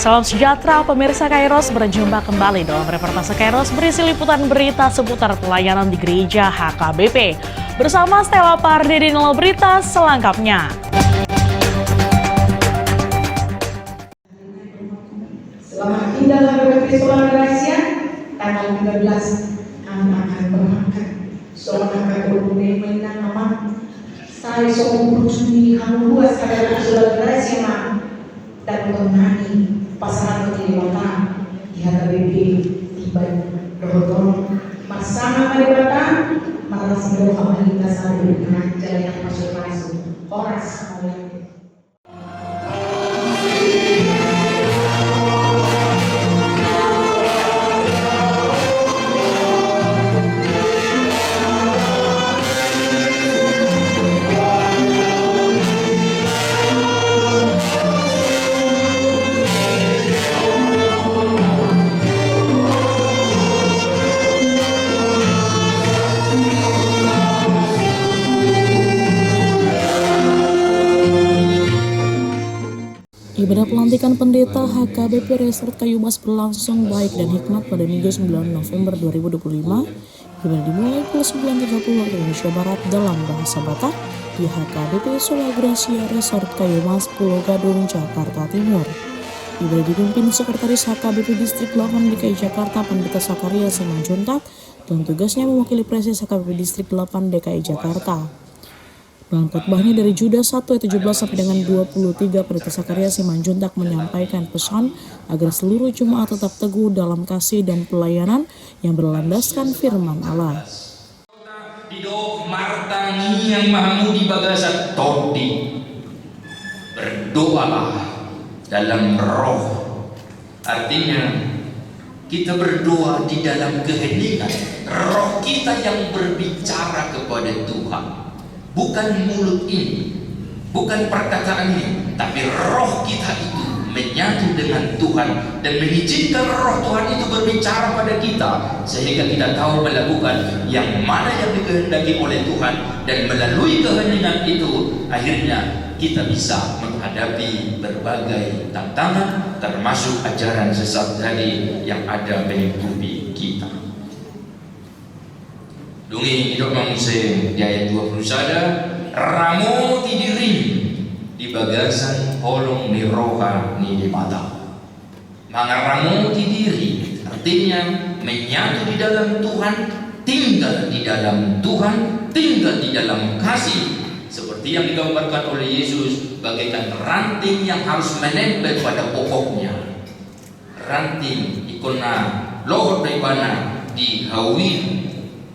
Salam sejahtera pemirsa Kairos, berjumpa kembali dalam reportase Kairos berisi liputan berita seputar pelayanan di gereja HKBP. Bersama Stella Pardedinolo berita selengkapnya. Selamat tinggal HKBP Solar Gracia, tanggal 13 kami akan berangkat. Seorang kakak berbunyi mainan nama saya seumur cumi kamu luas HKBP Solar Gracia mah dan mengenai pasangan keterlibatan di HKBP tiba Rohoton bersama Kalibata malah seluruh Amerika sampai dengan jalan yang masuk Horas mulai. Ibadah pelantikan pendeta HKBP Resort Kayumas berlangsung baik dan hikmat pada Minggu 9 November 2025. Ibadah dimulai pukul 9.30 waktu Indonesia Barat dalam bahasa Batak di HKBP Solar Gracia Resort Kayumas, Pulau Gadung, Jakarta Timur. Ibadah dipimpin Sekretaris HKBP Distrik 8 DKI Jakarta Pendeta Sakaria Simanjuntak dan tugasnya mewakili Presiden HKBP Distrik 8 DKI Jakarta. Dalam khotbahnya dari Judas 1 ayat 17 sampai dengan 23, Pendeta Sakaria Simanjuntak menyampaikan pesan agar seluruh jemaat tetap teguh dalam kasih dan pelayanan yang berlandaskan firman Allah. Dido martangi yang mahamudi bagasa todi. Berdoalah dalam roh. Artinya kita berdoa di dalam keheningan. Roh kita yang berbicara kepada Tuhan. Bukan mulut ini, bukan perkataan ini, tapi roh kita itu menyatu dengan Tuhan dan mengizinkan roh Tuhan itu berbicara pada kita sehingga kita tahu melakukan yang mana yang dikehendaki oleh Tuhan, dan melalui keheningan itu akhirnya kita bisa menghadapi berbagai tantangan termasuk ajaran sesat tadi yang ada melingkupi kita. Dungi hidup manusia di ayat 20 sada ramu tidiri di bagasan holong ni roha ni di mata. Mangaramu tidiri artinya menyatu di dalam Tuhan, tinggal di dalam Tuhan, tinggal di dalam kasih, seperti yang digambarkan oleh Yesus bagaikan ranting yang harus menempel pada pokoknya. Ranting ikona lohot daripada dihawin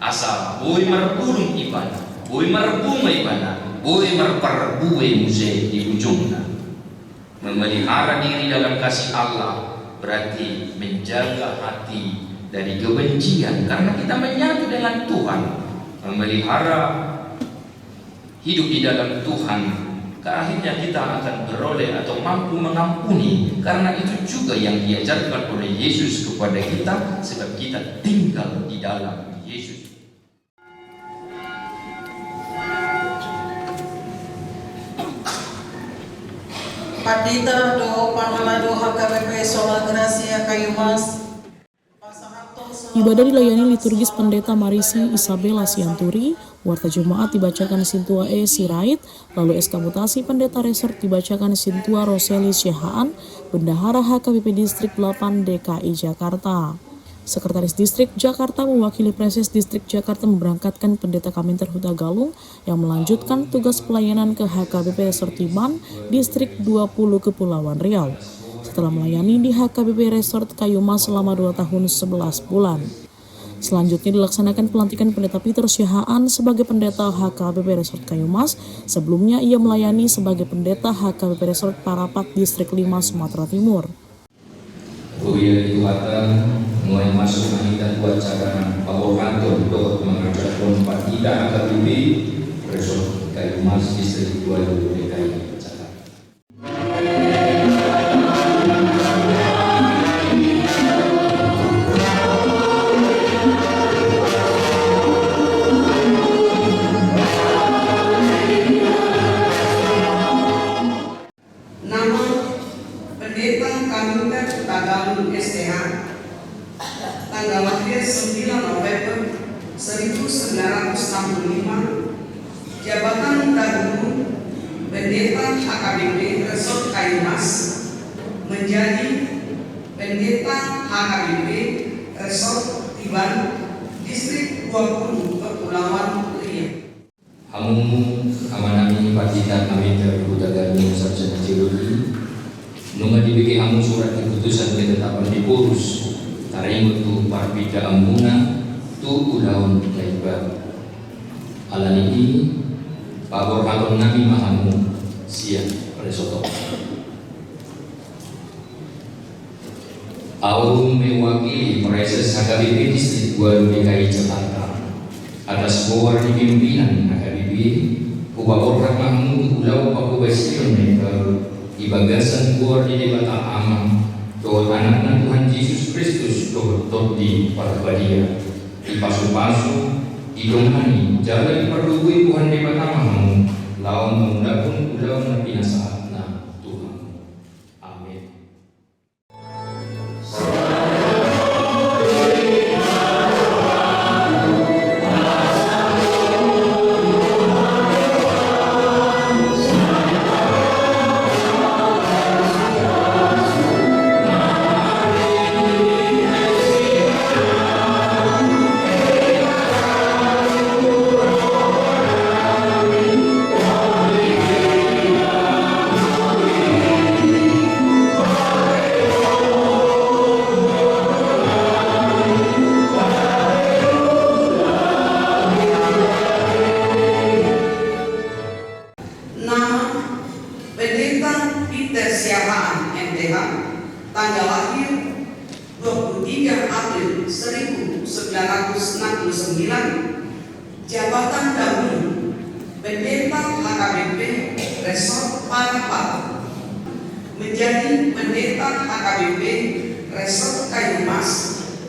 asa boy marpulung ibana, boy marbunga ibana, boy marparbuwe muse di ujungnya. Memelihara diri dalam kasih Allah berarti menjaga hati dari kebencian karena kita menyatu dengan Tuhan. Memelihara hidup di dalam Tuhan, akhirnya kita akan beroleh atau mampu mengampuni, karena itu juga yang diajarkan oleh Yesus kepada kita, sebab kita tinggal di dalam Yesus. Pandita do Panhalado HKBP Solar Gracia Kayumas. Ibadah dilayani liturgis Pendeta Marisi Isabella Sianturi, warta Jemaat dibacakan Sintua E. Sirait, lalu eskaputasi Pendeta Resort dibacakan Sintua Roseli Syahaan, Bendahara HKBP Distrik 8 DKI Jakarta. Sekretaris Distrik Jakarta mewakili Presiden Distrik Jakarta memberangkatkan Pendeta Kaminter Huta Galung yang melanjutkan tugas pelayanan ke HKBP Resort Tiban, Distrik 20 Kepulauan Riau. Setelah melayani di HKBP Resort Kayumas selama 2 tahun 11 bulan. Selanjutnya dilaksanakan pelantikan Pendeta Peter Syahaan sebagai Pendeta HKBP Resort Kayumas. Sebelumnya ia melayani sebagai Pendeta HKBP Resort Parapat Distrik 5 Sumatera Timur. Mulai masuk kita buat cara Pak kantor untuk mengajarkan Pak Ida HKBP Resort Kayumas Distrik 2 DKI Jakarta. Nama Pendeta Kaminter 1965, jabatan dahulu Pendeta HKBP Resort Kayumas menjadi Pendeta HKBP Resort Tiban Distrik 20 Kepulauan Riau. Hamumu amanami patita kami terhudagani sarjana teologi. Nunga dibagi hamu surat keputusan ketetapan di Purus tarimut tu parpida ambuna tu ulaun laiba. Alan ini pabor haton nami mahamu siap resoto. Aum mewakili Proses HKBP Distrik 2 DKI Jakarta atas bawah pimpinan HKBP Upapor Rahmamu Ulau Paku Basion di bagasan buar di debata amam doa anak Tuhan Yesus Kristus doa di parbadia di pasu-pasu didongani jalan diperdugui Tuhan debata amamu lawan mengundapun ulau nabi nasaatna Tuhan. Amin. Pendeta Peter Siahaan MTH, tanggal lahir 23 April 1969, jabatan dahulu Pendeta HKBP Resort Parapat menjadi Pendeta HKBP Resort Kayumas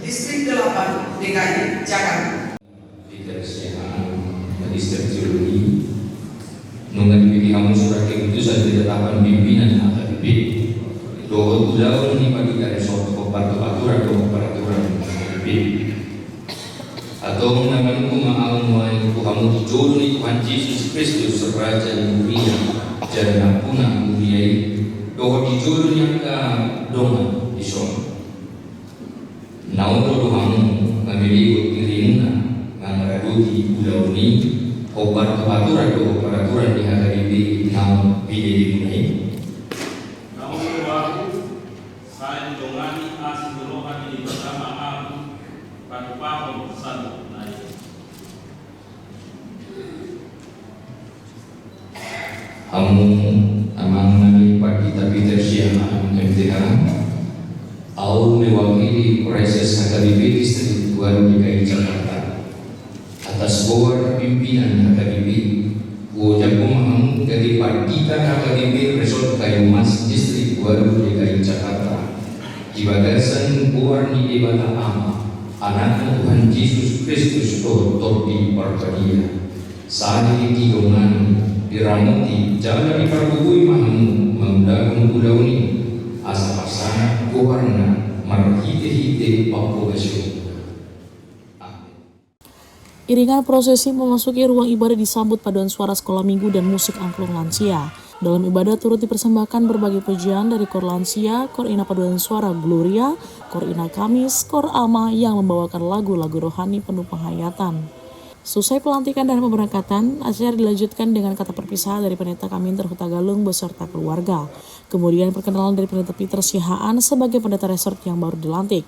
Distrik 8 DKI Jakarta. Peter Siahaan Magister Teologi. Nunga dibagi hamu surat keputusan ketetapan pimpinan HKBP doa ulau ni bagi resort aturan HKBP atau mengamalku ma'amuan Tuhanmu dijolo ni Tuhan Yesus Kristus Raja Mulia jalan ampuna muliai doa dijolo ni angka donga ison naudo Tuhanmu memiliki dirimu ngaraduti ulau ni obat peraturan di HKBP nam pilih ini. Namun baru saya dongani asli rohani bersama aku pada paham satu naik. Hamu amang nami Pak Peter Siahaan MTH au mewakili Proses HKBP Distrik 2 DKI Jakarta atas bawah pimpinan HKBP ucap pemahaman dari Partita HKBP Resort Kayumas Distrik 2 DKI Jakarta di bagasan buar ni debata ama anak Tuhan Yesus Kristus doa di parbadia saat di dongan diramuti jalan diparbugui mahamu mengundang udauni asa pasana buarna marhite-hite papogasyo. Iringan prosesi memasuki ruang ibadah disambut paduan suara sekolah minggu dan musik angklung lansia. Dalam ibadah turut dipersembahkan berbagai pujian dari Kor Lansia, Kor Ina Paduan Suara Gloria, Kor Ina Kamis, Kor Alma yang membawakan lagu-lagu rohani penuh penghayatan. Selesai pelantikan dan pemberangkatan, acara dilanjutkan dengan kata perpisahan dari Pendeta Kaminter Hutagalung beserta keluarga. Kemudian perkenalan dari Pendeta Peter Siahaan sebagai Pendeta Resort yang baru dilantik.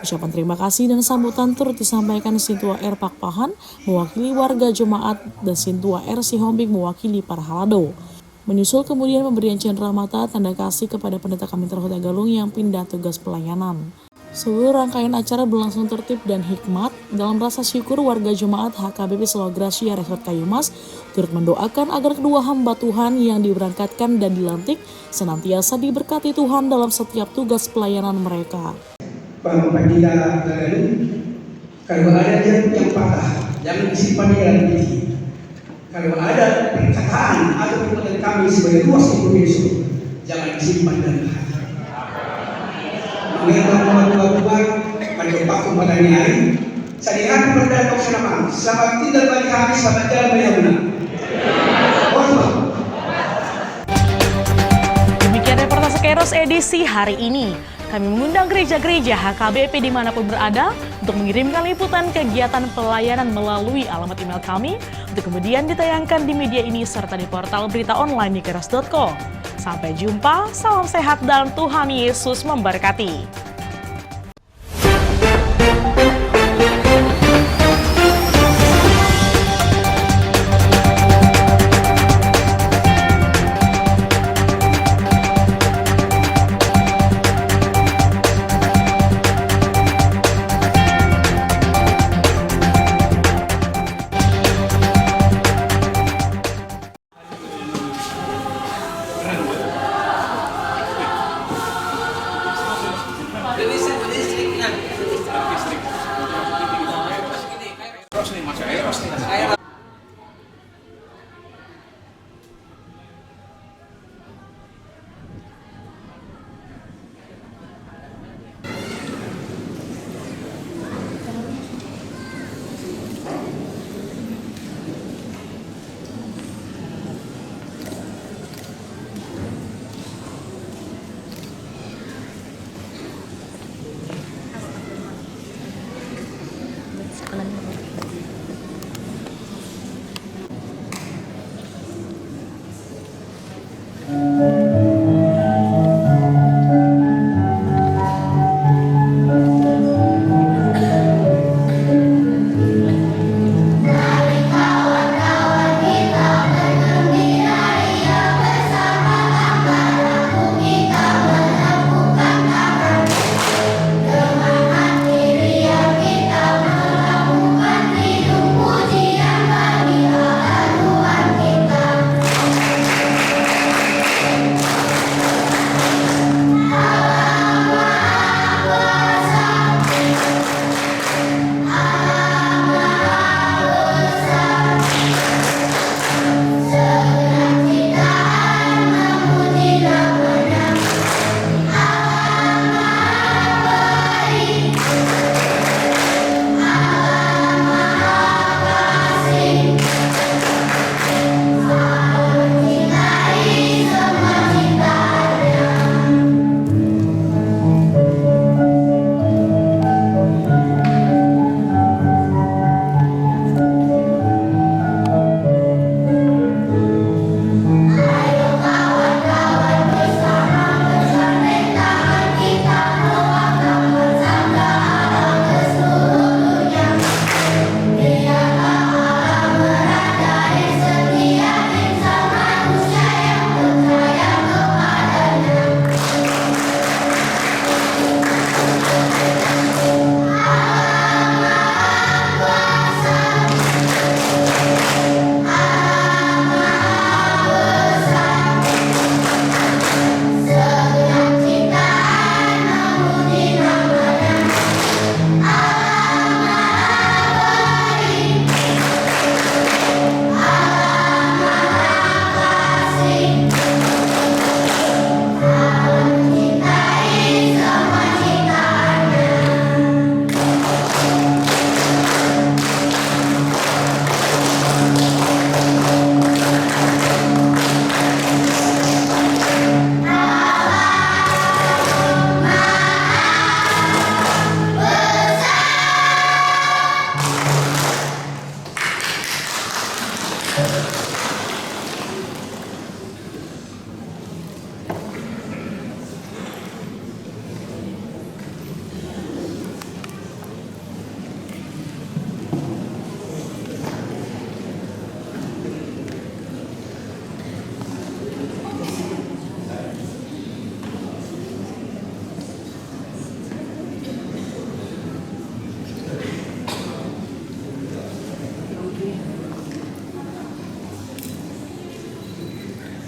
Ucapan terima kasih dan sambutan turut disampaikan Sintua R. Pakpahan mewakili warga jemaat dan Sintua R. Sihombing mewakili para halado. Menyusul kemudian pemberian cendera mata tanda kasih kepada Pendeta Kaminter Hutagalung yang pindah tugas pelayanan. Seluruh rangkaian acara berlangsung tertib dan hikmat. Dalam rasa syukur warga jemaat HKBP Selawa Gracia Resort Kayumas turut mendoakan agar kedua hamba Tuhan yang diberangkatkan dan dilantik senantiasa diberkati Tuhan dalam setiap tugas pelayanan mereka. Pembangunan Tagalog, kalau ada yang patah, jangan disimpan di dalam hati. Kalau ada perkataan atau perbuatan kami sebagai luas Indonesia, jangan disimpan dalam hati. Mengenai Tuhan pada paku pada hari, Sa lihat kepada kau selama, selamat tinggal bagi kami, selamat jalan bagi Yahuna. Demikian reportase Kairos edisi hari ini. Kami mengundang gereja-gereja HKBP dimanapun berada untuk mengirimkan liputan kegiatan pelayanan melalui alamat email kami untuk kemudian ditayangkan di media ini serta di portal berita online di kairos.co. Sampai jumpa, salam sehat dan Tuhan Yesus memberkati.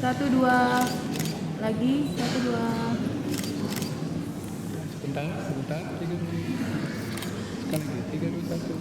Satu dua lagi, satu dua. Sebentar, sebentar, tiga dulu. Sekali lagi, tiga dulu, satu.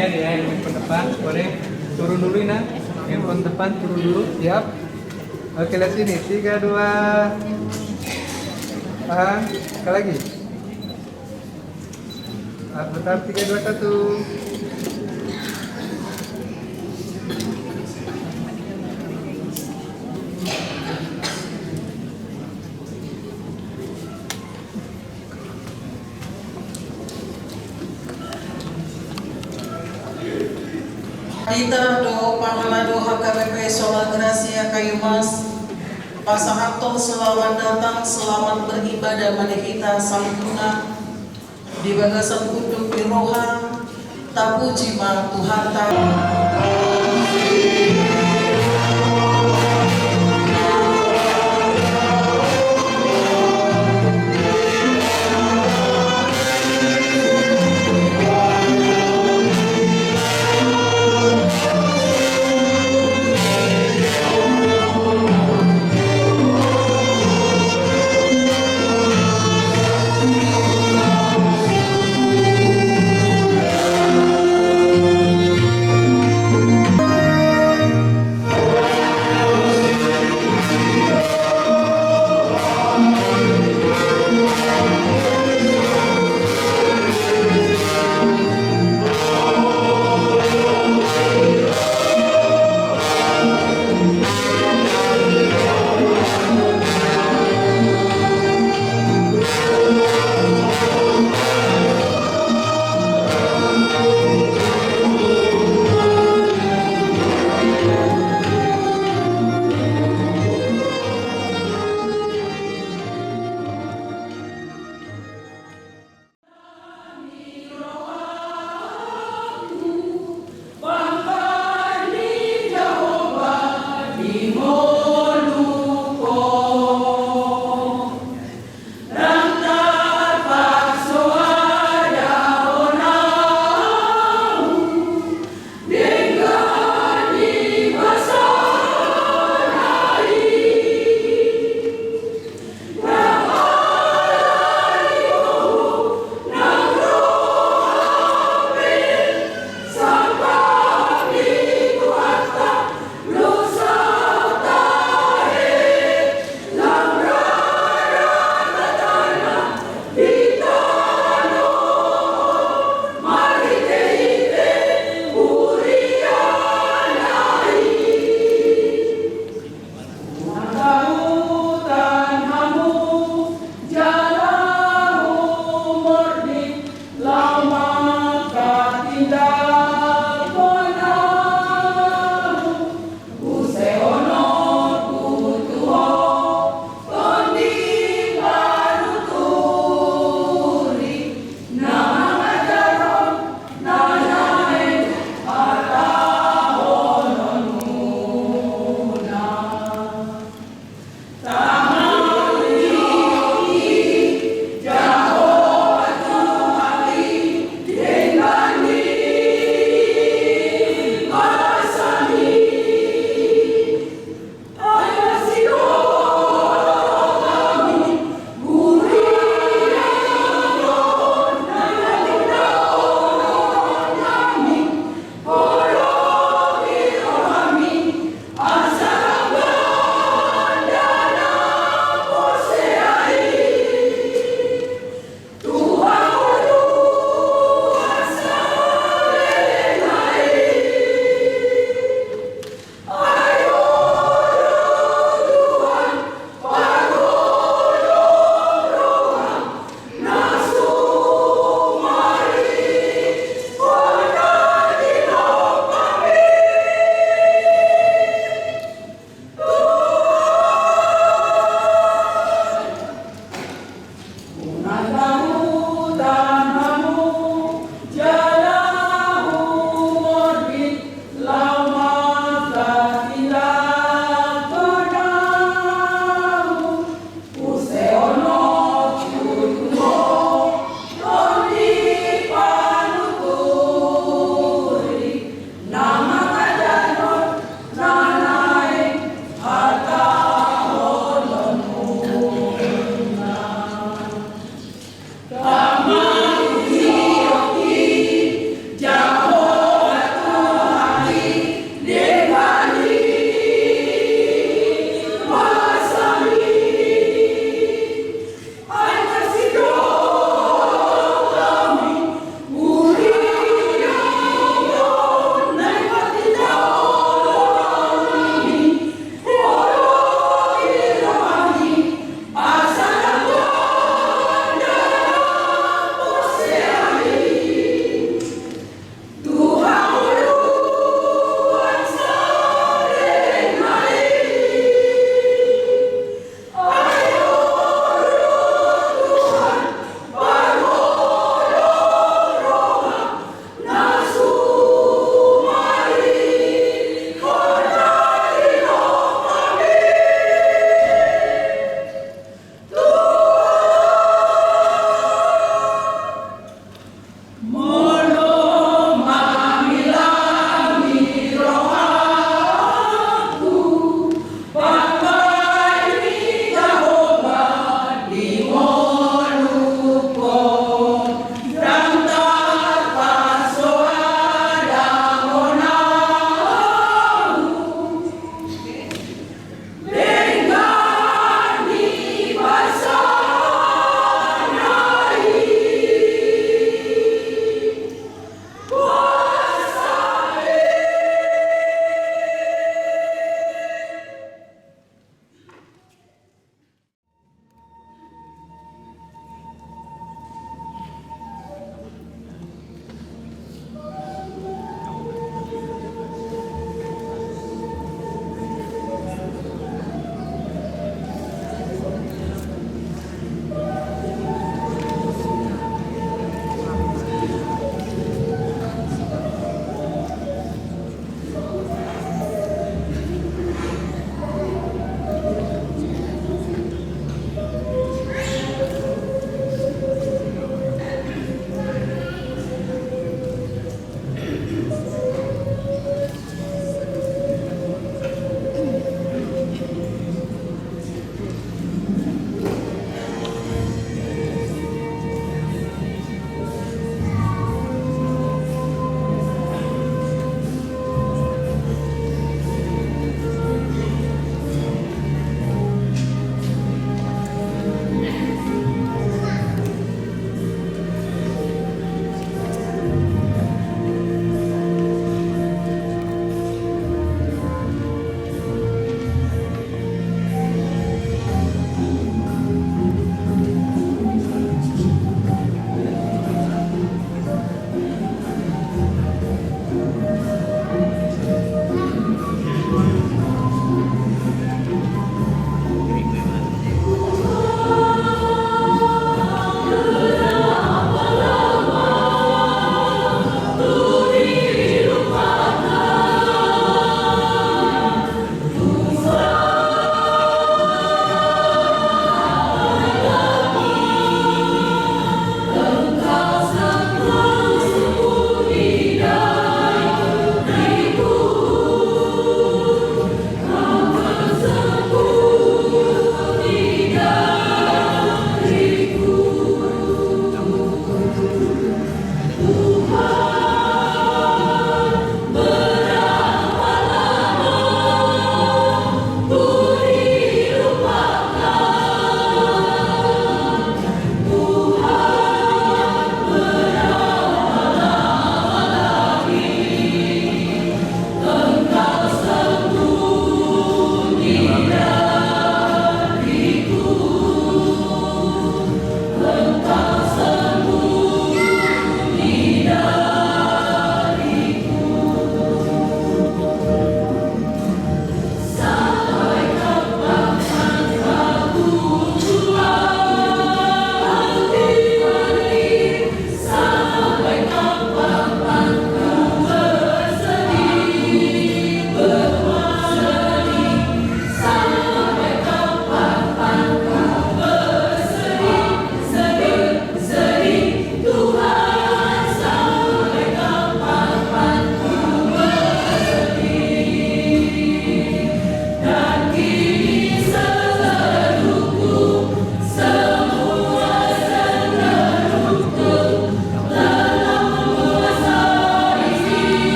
gantian ya, handphone depan boleh turun dulu nah, handphone depan turun dulu, siap. Oke, lihat sini, 3, 2, tahan, sekali lagi. Bentar, 3, 2, 1. Dita do pahala do HKBP Sola Gracia Kayu Mas. Pasangan selamat datang, selamat beribadah menihita sampurna di bagasan kuduk di roha tapu jima Tuhan tahu.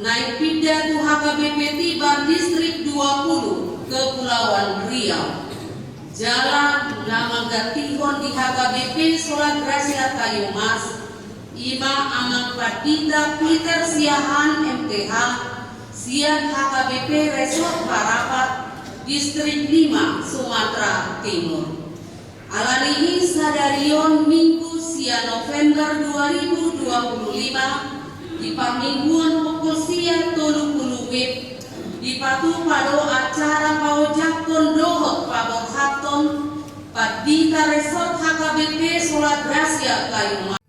naik pindah tu HKBP tiba distrik 20 Kepulauan Riau. Jalan nama Gatihon di HKBP Solat Gracia Kayu Mas, Ima Amak Padita Peter Siahan MTH, Sian HKBP Resort Parapat, distrik 5 Sumatera Timur. Alanihi sadarion Minggu sia November 2025 di pamingguan pukul sia 30 WIB di patu pado acara paujakon dohot pabot haton Padita Resort HKBP Solat Gracia Kayu Mas.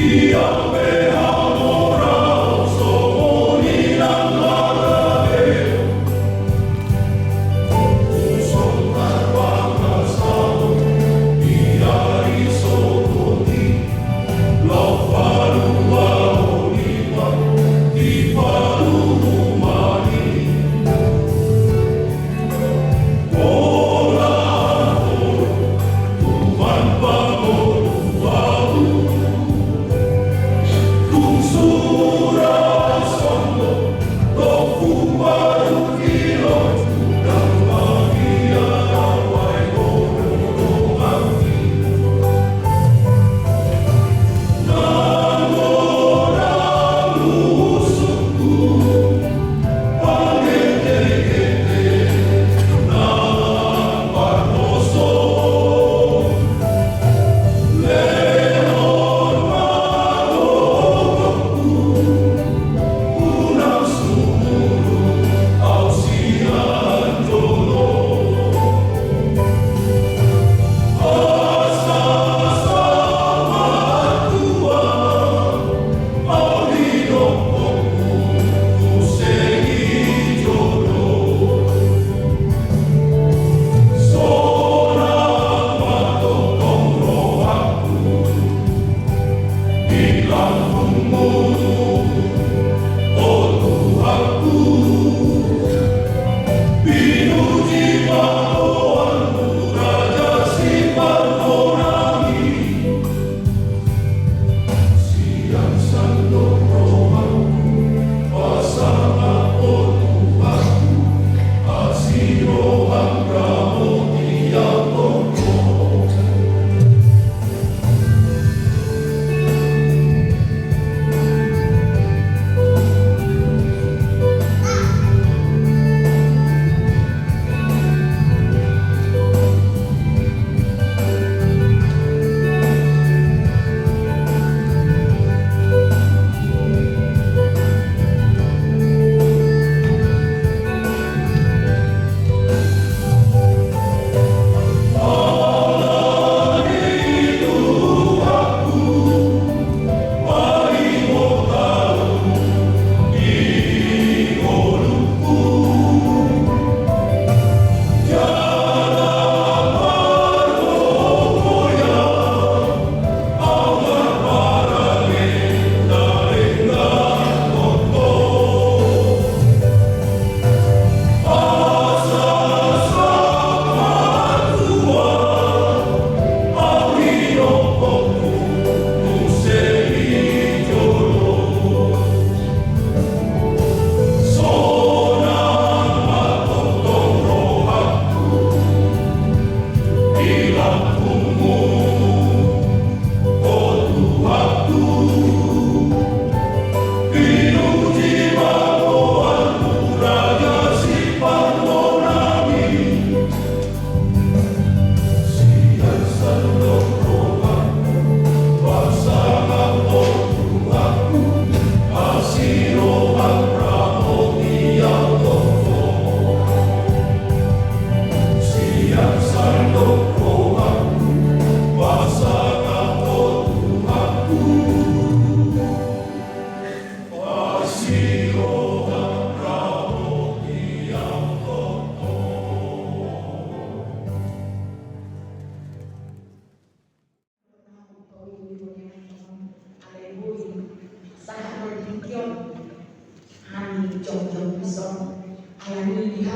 Io me amorao, sono in amore.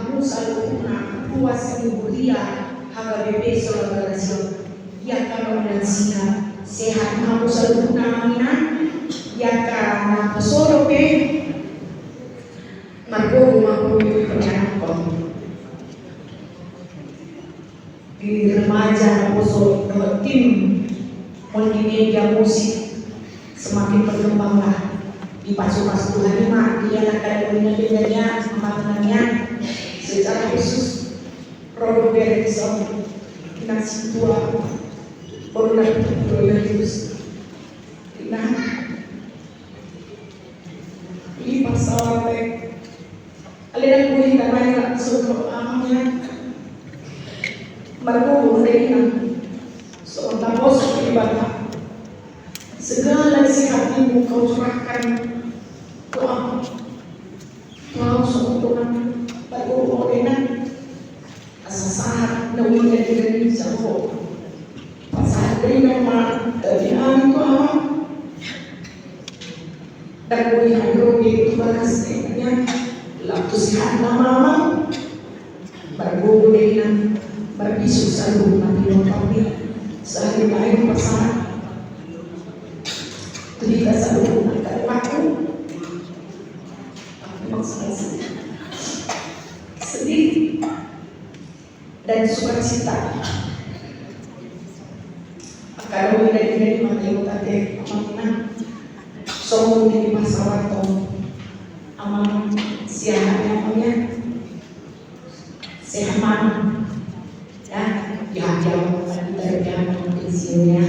kamu selalu pernah puas kemulia HKBP Solo Nasional. Ya kalau sina sehat kamu selalu pernah mina. Ya karena Solo pe margo mau penyanyi di remaja Poso tim multimedia musik semakin berkembanglah di Pasu-Pasu Tuhan dia akan menjadinya maknanya secara khusus Rodo Bereson nasi tua Borna Terus nah ini pasal aliran gue namanya suruh amanya Margo Reina seorang bos ibadah segala isi hatimu kau curahkan doa seorang Margo Reina asa sahat nawi dari jauh pasal Reina mah dari aku dan gue hanya itu bahasanya waktu sehat nama Margo Reina berbisu selalu mati kami selalu main pasangan cerita selalu mengangkat aku memang sangat sedih dan sukacita kalau dari mati utate amanah somo di masalah to aman siapa namanya sehaman yang terjadi isinya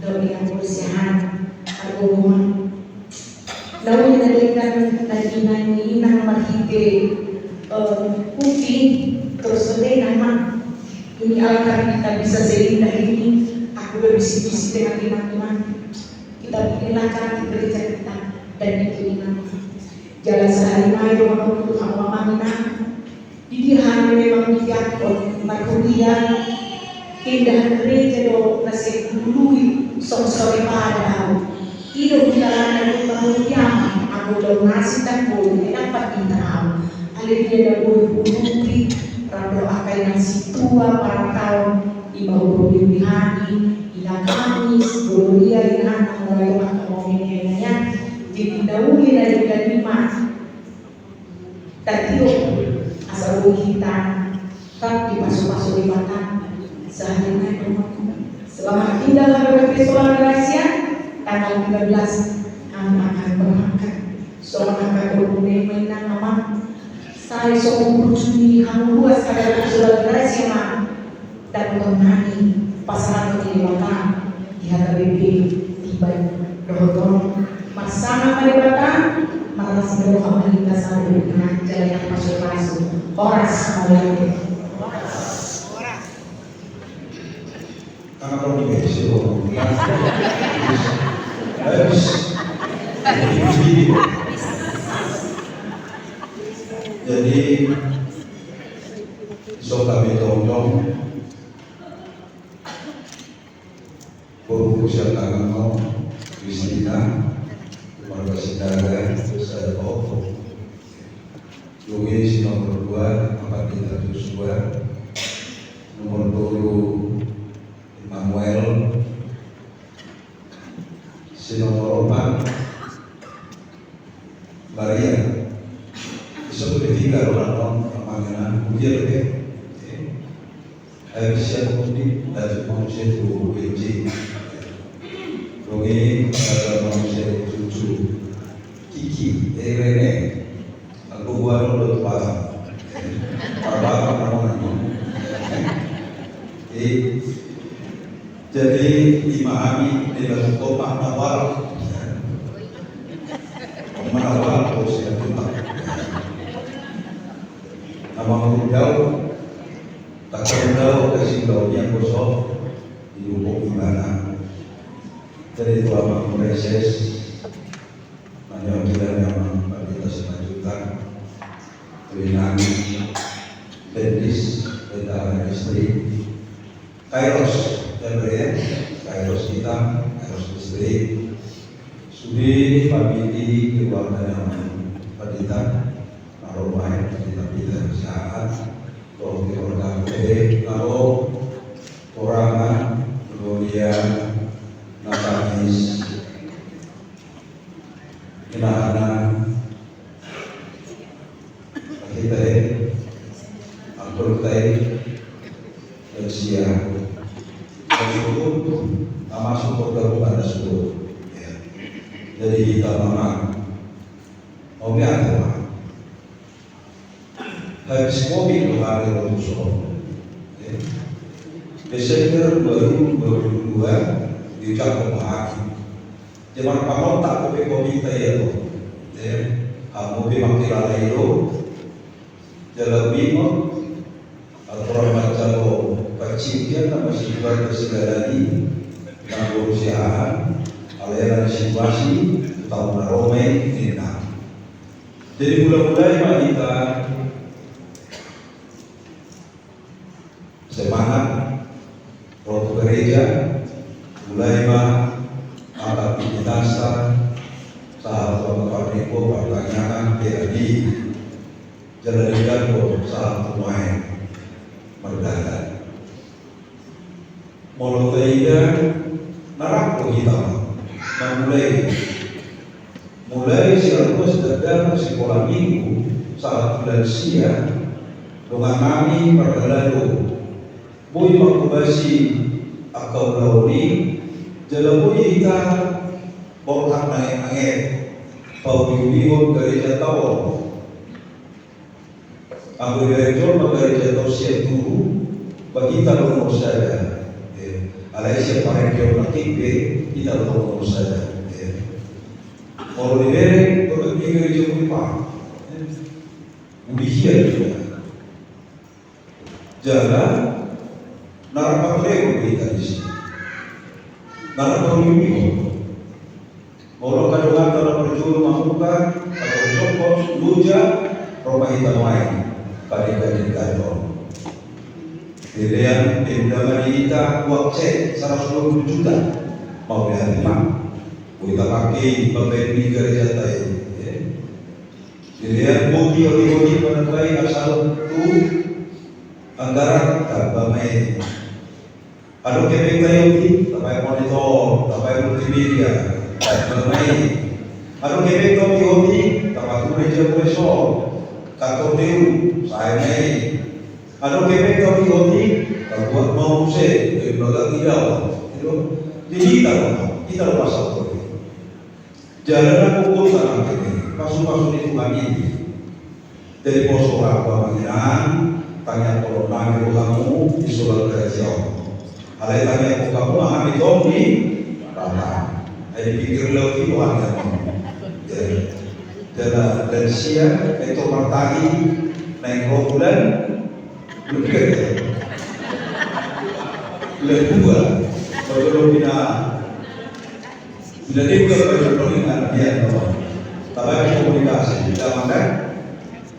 dari yang berusaha argumen lalu menjadikan nanti nang marhite putih terus nama ini agar kita bisa seindah ini aku berbisik-bisik dengan teman-teman kita bikinlah gereja kita dan itu nama jalan sehari-hari rumah Tuhan Mamina di hari memang diakon marhuria keindahan gereja do nasib dului sore pada hidup di dalam rumah aku donasi dan boleh dapat ditahu alih dia boleh rado akan nasi tua para tahun di bawah di hari ila Kamis Gloria ila mulai maka momennya jadi dahulu dari lima tadiyo asal kita tak dipasuk-pasuk di mata sehari-hari selamat tinggal HKBP Solo Malaysia tanggal 13 kami akan berangkat seorang kakak mainan nama saya seumur Juni hamu luas HKBP Solo Malaysia dan mengenai pasangan di mata di HKBP tiba dohon masana pada malah sebelum kami kita sampai dengan jalan masuk-masuk oras mulai karena kalau dikasih harus jadi so kami tolong fokus yang tangan mau Kristina keluarga saudara saya tahu Luis nomor 2 432 nomor 20 Manuel si nomor 4 Maria disebut ketiga orang panggilan ujian lebih habis siap kundi dan manusia itu benci Rogi ada manusia cucu Kiki Rene aku buat dulu pasang apa namanya jadi dimahami di dalam kota awal proses kita nama jauh tak jauh kasih jauhnya kosong di hukum gimana jadi itu apa proses hanya tidak yang kita selanjutkan Winami Bendis dan istri Kairos Kairos kita Kairos istri Sudi famili keluarga yang Padita rumah kita saat kalau kita kalau orang kemudian natanis anak-anak kita angkut Asia suku nama suku gabungan suku ya. Jadi kita memang mau apa habis kopi kemarin waktu sore Desember 2022 diucapkan hakim zaman pamon tak kopi kita ya tuh kamu memang kira itu jalan bingung aturan macam kecil nama sifat segala ini dan berusaha aliran situasi tahun Rome kita. Jadi mulai kita semangat waktu gereja mulai aktivitas saat bapak ibu pertanyaan PRD jalan saat pemain berdagang mulai narak kita mulai siapus dagang sekolah minggu saat bulan siang dengan kami berlalu boy makubasi akau launi jalan kita borang naik pau biu gereja tahu aku gereja tahu siap dulu bagi kita nomor saja alai siapa yang dia nanti kita nomor saja kalau diberi bagi gereja lupa ubihian juga jalan narapat lego kita di sini narapat mimpi kalau kadang kalau berjuru mampukan atau sokong luja rumah kita lain pada kadang pilihan pindahan kita buat cek 120 juta mau lihat memang kita pakai pembeli gereja tadi pilihan bukti pada baik asal itu anggaran tanpa main ada keping tayo tanpa monitor tanpa multimedia tanpa main ada keping topi tanpa tulis jemuso kantor tiu saya main ada keping topi tanpa mau se lembaga tidak itu digital kita pasal itu jalan ukur tanah ini kasus-kasus itu kami dari pos orang pemanggilan tanya kalau nami kamu di Solo Gereja. Alai tanya kamu ahami tombi, apa? Ada pikir lagi warga. Dan siang itu martani naik bulan lebih dua. Kalau bila dia juga dengan dia, tapi komunikasi kita mana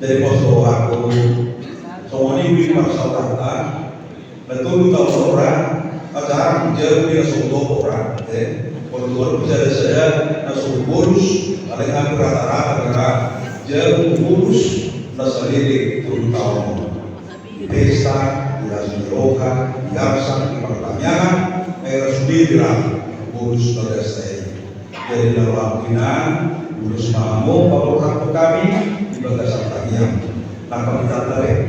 dari pos aku. Semua ini masyarakat, betul tahu orang, acara jauh dia sudah orang, kalau bisa saya nasuh burus, ada yang rata-rata jauh burus, nasuh lirik turun tahun, pesta, dilakukan roka, dilakukan pertanyaan, harus diberikan burus pada saya. Jadi dalam kinan, burus mamu, kalau kami di batasan tanya, tanpa kita tarik.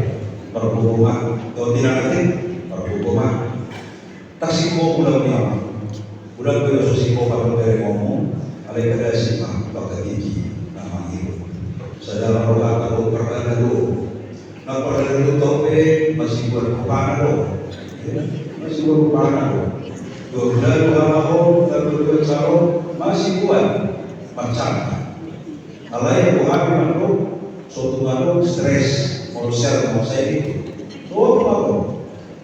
Perhubungan atau tidak nanti perhubungan tasiko udah sosiko kalau dari ngomong ada kada sima pakai gigi nama itu saudara roga kalau pernah dulu masih berkepana masih kuat macam alai bukan suatu ngadu stres konser saya itu,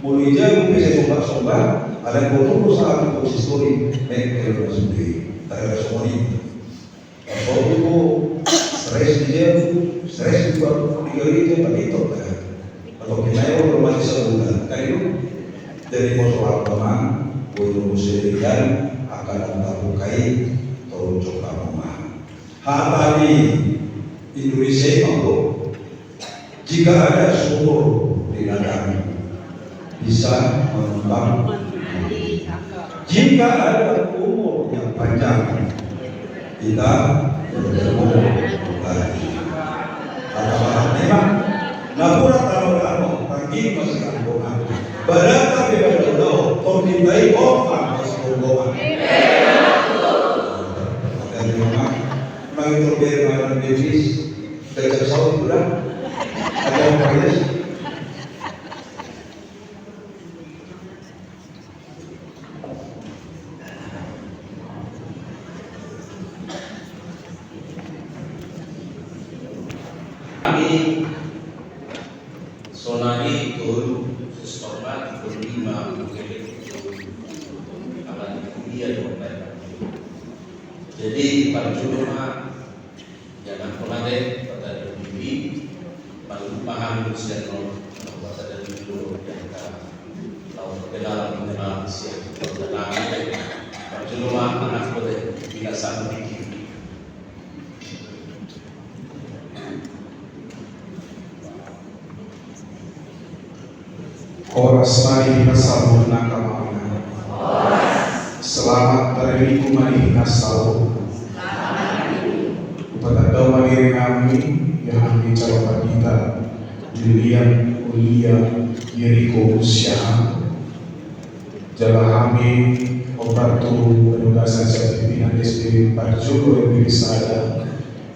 mulai jauh bisa coba ada yang saat itu histori kalau sendiri, tak ada semua ini. Kalau itu stres juga digeri pada itu kan. Kalau kita yang rumah sebulan, kan itu dari masalah teman, boleh musyikan akan terbukai atau coba rumah. Hari Indonesia itu jika ada sumur di ladang bisa mengembang. Jika ada umur yang panjang, kita bertemu lagi. Kata memang napura tahu pagi masih kampungan. Berapa beda dulu, komitai orang masih kampungan. Dan memang itu bermain bisnis dekat Saudi sudah ada yang bayar. Kami sonari itu sesuatu berlima mungkin akan dia diperbaiki. Jadi pada cuma jangan pernah deh pada diri malu paham usia nol bahasa dan dulu yang kita tahu kenal mengenal siapa pertama pada cuma anak boleh bila sama dikit. Horas mari bersambut nakamana. Selamat dari kumani nasau. Pada doa diri kami yang bicara kita Julian Ulia Yeriko Syah. Jala kami operatu penugasan sertifikat SPB Parjugo yang bisa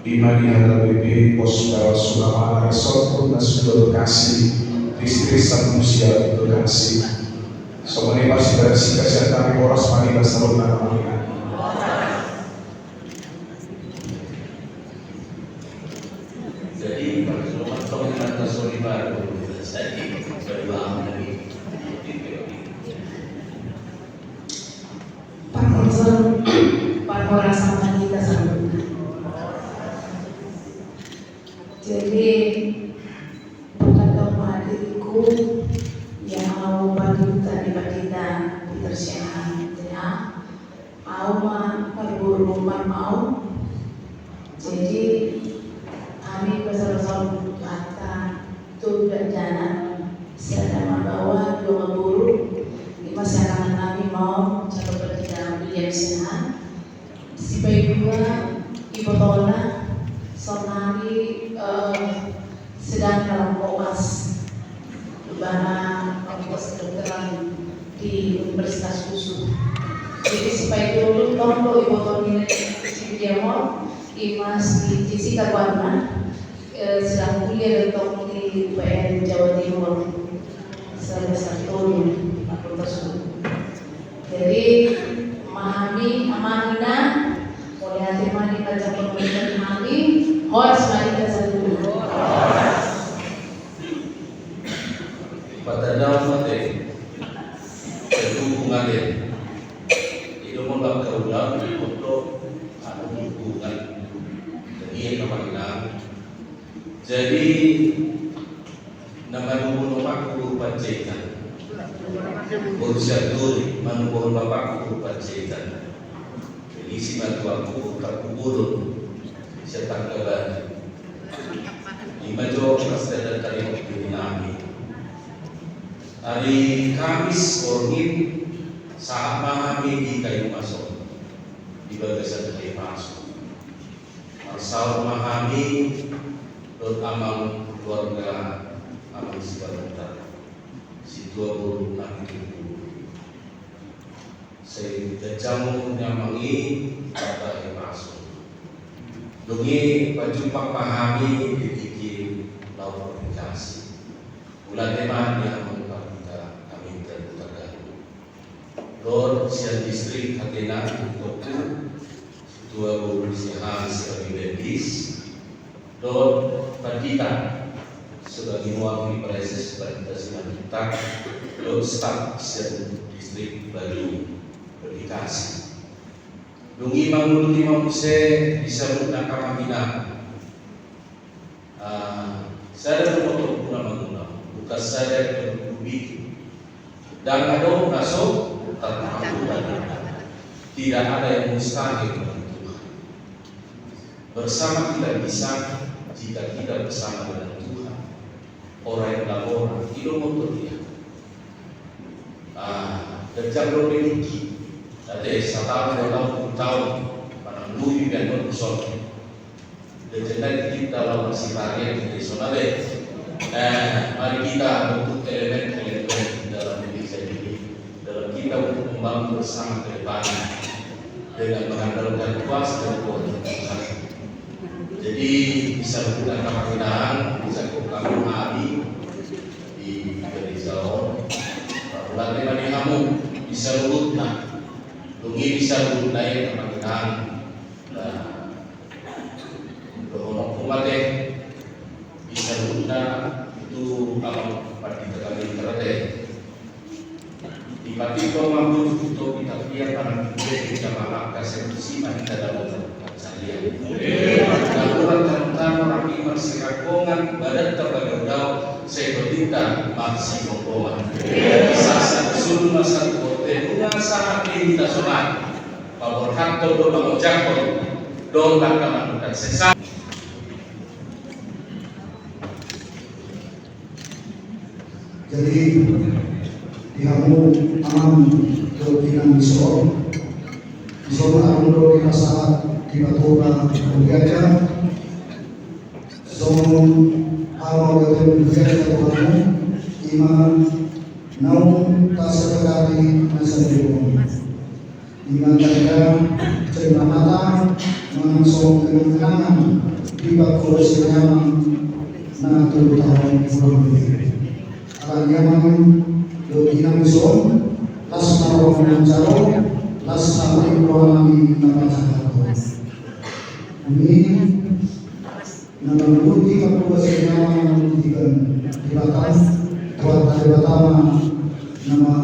Imani HKBP Poskara Sukamana Resort Kota Bekasi Distrik Manusia Bekasi. Semuanya pasti bersih kesehatan Horas mari bersambut nakamana. Jadi percuma tomat sorry baru saya berulang lagi. Pak Konsul, Pak Horas sama kita sama. Jadi berkata diriku yang mau bagi kita tersiahan ya mau berburu mau. Jadi kami bersama-sama kata tujuan jalan saya membawa dua guru di masyarakat kami mau cara bertindak yang sehat. Sebagai dua ibu Tona sonari sedang dalam komas Bana kampus kedokteran di Universitas Khusus. Jadi supaya dulu tombol ibu Tona si Diamond Imas di Jessica Warna sedang kuliah di UPN Jawa Timur semester 1 fakultas hukum. Jadi memahami amanina oleh hati mani baca pemikiran mani Horas mari kita dulu. Pada dalam mati hubungan itu mau berulang untuk ada hubungan. Jadi nama nuhun bapakku panjaitan Bursa Turi manuhun bapakku panjaitan jadi si batuaku terkuburun serta keban lima jauh persedan dari nami hari Kamis Orgin saat memahami di kayu masuk di bagasan kayu masuk Marsal memahami Lord Amang keluarga Amang Sibarata si 26 itu saya jamu nyamangi kata yang masuk dungi pajumpak pahami dikiki laut komunikasi bulan teman yang mengungkap kita kami terutama Lord Sian Distrik Hatena Toku Tua Guru Sihan sebagai Bendis Lord Pandita sebagai mewakili proses Bandar kita Lord Staf Sian Distrik Baru Berdikasi Dungi Manguluti Mamuse disebut Nakamamina saya bermotor guna-guna bukan saya berkubi dan ada masuk terlalu tidak ada yang mustahil bersama kita bisa jika kita bersama dengan Tuhan orang labora ilo motor dia kerja belum memiliki tapi setahun 2 tahun pada menuju dan non-usol dan jadi kita lawan si varian di sonade mari kita bentuk elemen dalam diri saya ini dalam kita untuk membangun bersama ke depan dengan mengandalkan kuasa dan kuasa Tuhan. Jadi bisa melakukan kemakmuran, bisa melakukan hari di gereja Lalu mani kamu bisa lurut nak, lungi bisa lurut naik kemakmuran. Doa umat bisa lurut nak itu apa pada kita kali terade. Di pati kau mampu untuk kita biar para kita malam kasih bersih kita dalam saya. Orang tentang orang iman sirakongan badan terbagau sepertikan masih kompoman. Sasa sul masa kote bunga sangat kita solat. Babor kantor do mengojako do bakaman bukan sesa. Jadi kamu aman kemudian bisor aman do kita saat di Batura kemudian Zon awal dari kemudian kamu iman naung tak sekali masa depan iman mereka cerita mata langsung kenangan di Batura senyaman na 7 tahun lebih akan nyaman dokinang zon las marong mencaro las sampai ruangan napacakan ini nama bukti kapal senyawa membuktikan di belakang kuat dari pertama nama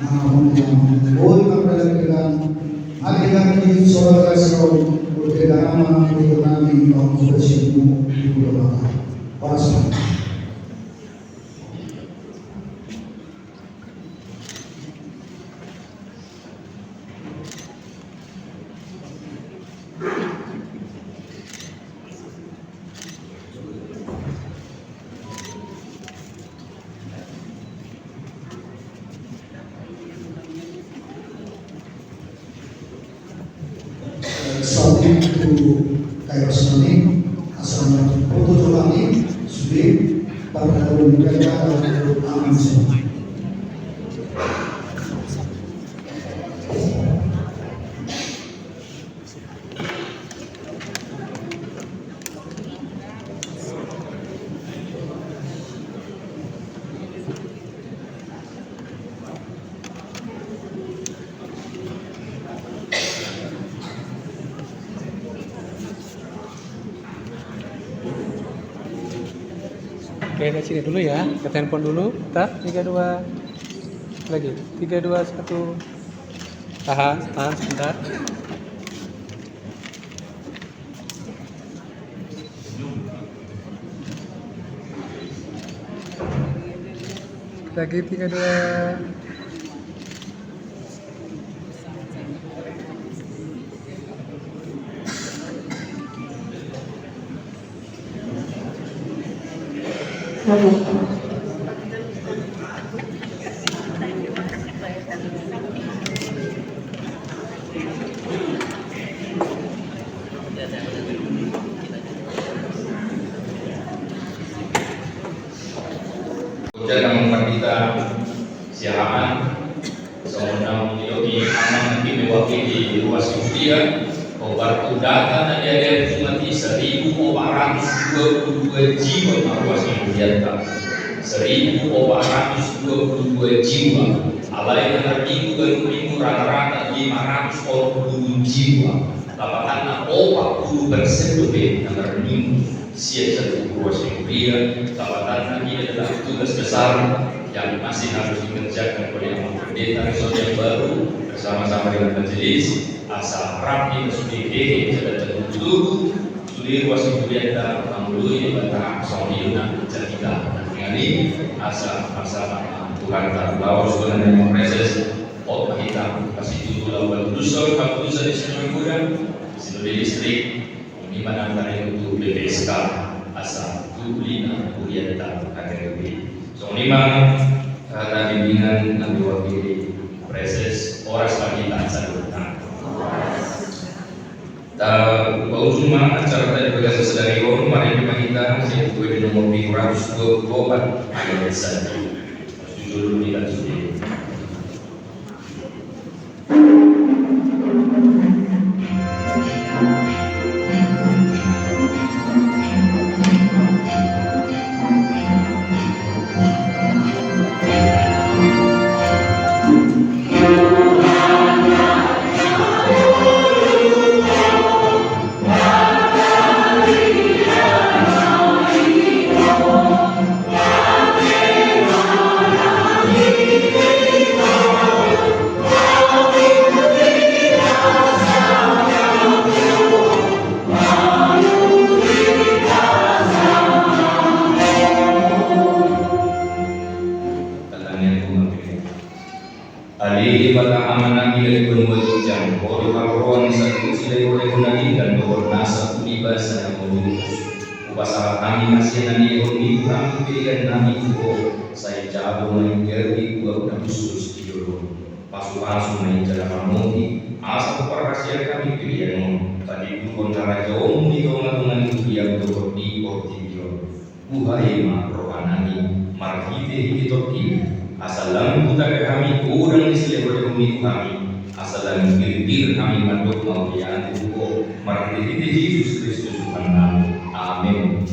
aham yang boleh memperhatikan akhirnya di Solo Kasro berbeda nama untuk kami bahwa bersihmu di belakang pasang. Saudi itu kayak resmi asal foto jolani sudah pada mereka aman semua. Oke, dari sini dulu ya, ke handphone dulu. Bentar, 3, 2 lagi. 3, 2, 1. Tahan sebentar. Lagi 3, 2. Jangan kita siaran seorang yogi aman nanti mewakili luas India obat data tadi ada cuma 1.422 jiwa luas India 1.422 jiwa alai dengan minggu ke minggu rata-rata 540 jiwa lapatan 40% lebih antara minggu siap satu luas India lapatan ini adalah tugas besar yang masih harus dikerjakan oleh pendeta resort yang baru bersama-sama dengan majelis asal rapi SPDD dan dulu sudah ruas India mengamului antara Sohiyuna Jatita dengan ini asal Tuhan tak bawa sebenarnya yang preses otak kita kasih tujuh lawan dusur kaputusan di Sini Muda Sini Listrik di mana antara itu BPSK asal Lina Urianta AKBP. So lima kata bimbingan yang diwakili Preses Oras Pagita Sadurna. Ujung acara tadi bergasa sedari orang mari kita saya gue di nomor 324 ayat 1 dulu tidak sendiri. Ali ibadah amanah bila dibuat jam, bodoh karuan satu silai oleh gunagi dan bodoh nasa kuliba sana bodoh. Upasal kami masih nani hobi kami pilihan nami kuo, saya jauh main jadi gua udah khusus di dulu. Pasu-pasu main jalan kamu, asal perkasian kami pilihan tadi bukan cara jauh di tengah-tengah itu dia bodoh di portfolio. Buhai makroanani, marhite hitoti. Asalam kita kami kurang istilah oleh kami asalam bir kami mandok mau yang itu marti Yesus Kristus Tuhan kami. Amin.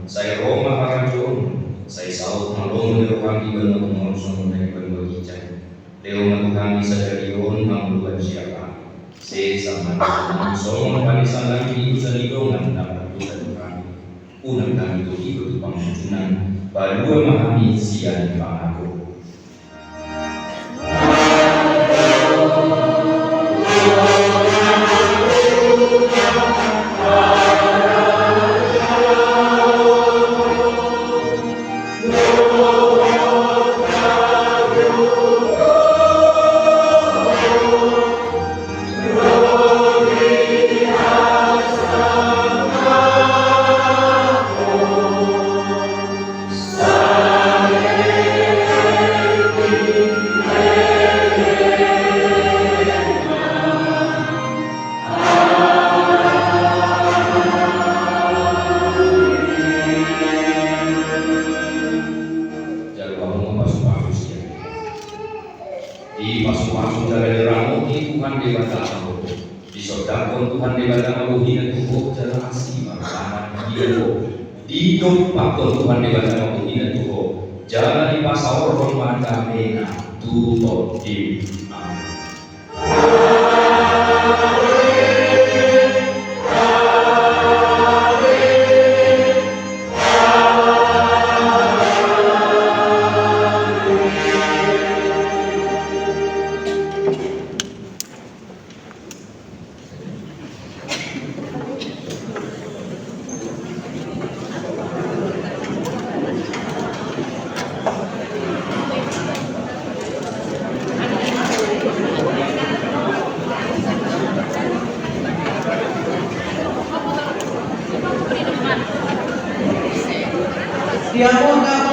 Saya Roma Harajon, saya saut malong dari kami benar menguruskan dari berbagai cara. Leo kami sadarion mangluan siapa? Saya sama dengan soal panisan lagi itu salidongan dapat kita kami. Unang kami itu hidup pangsunan, baru memahami sian pangaku. Tuhan dewasa menghina Tuhan jalan di pasar orang mandamena tutup di Diakonda